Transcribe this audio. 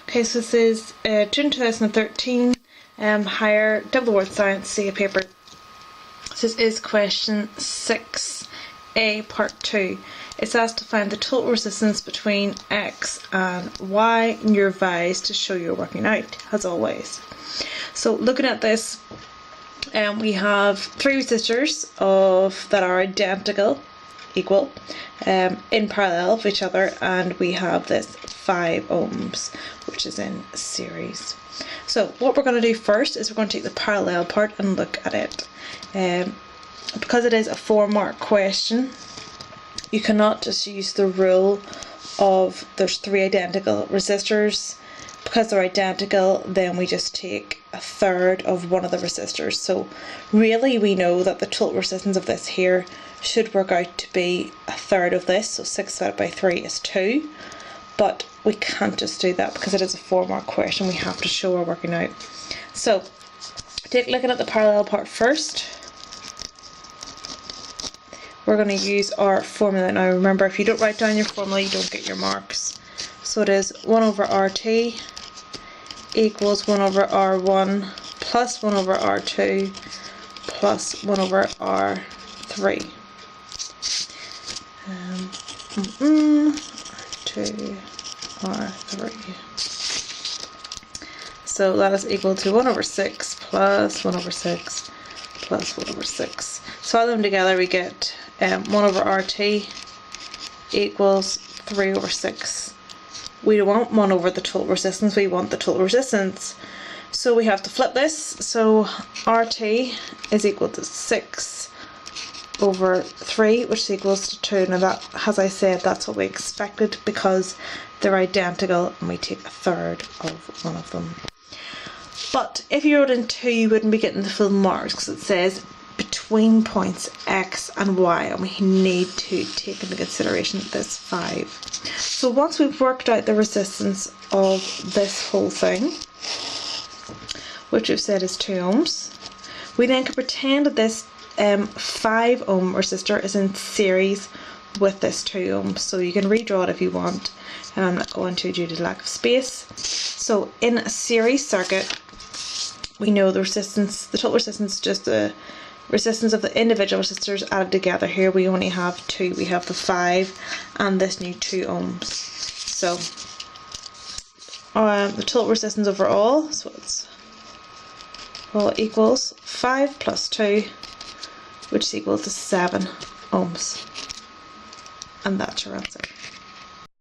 Okay, so this is June 2013, Higher Double Word Science CA paper. So this is question 6A part 2. It's asked to find the total resistance between X and Y, and you're advised to show you're working out, as always. So looking at this, we have three resistors that are identical, equal, in parallel of each other, and we have this 5 ohms which is in series. So what we're going to do first is we're going to take the parallel part and look at it. Because it is a 4-mark question, you cannot just use the rule of there's 3 identical resistors. Because they're identical, then we just take a third of one of the resistors. So really we know that the total resistance of this here should work out to be a third of this, so 6 divided by 3 is 2. But we can't just do that because it is a 4-mark question. We have to show we're working out. So looking at the parallel part first, we're going to use our formula. Now remember, if you don't write down your formula, you don't get your marks. So it is 1 over RT equals 1 over R1 plus 1 over R2 plus 1 over R3. R2, R3. So that is equal to 1 over 6 plus 1 over 6 plus 1 over 6. So all of them together we get 1 over RT equals 3 over 6. We don't want 1 over the total resistance, we want the total resistance. So we have to flip this. So RT is equal to 6 over 3, which is equals to 2. Now that, as I said, that's what we expected because they're identical and we take a third of one of them. But if you wrote in 2, you wouldn't be getting the full marks because it says between points X and Y, and we need to take into consideration this 5. So once we've worked out the resistance of this whole thing, which we've said is 2 ohms, we then can pretend that this 5 ohm resistor is in series with this 2 ohms. So you can redraw it if you want, and I'm not going to due to lack of space. So in a series circuit, we know the resistance, the total resistance is just the resistance of the individual resistors added together. Here we only have 2. We have the 5 and this new 2 ohms. So the total resistance overall, so it's all equals 5 plus 2, which is equal to 7 ohms. And that's your answer.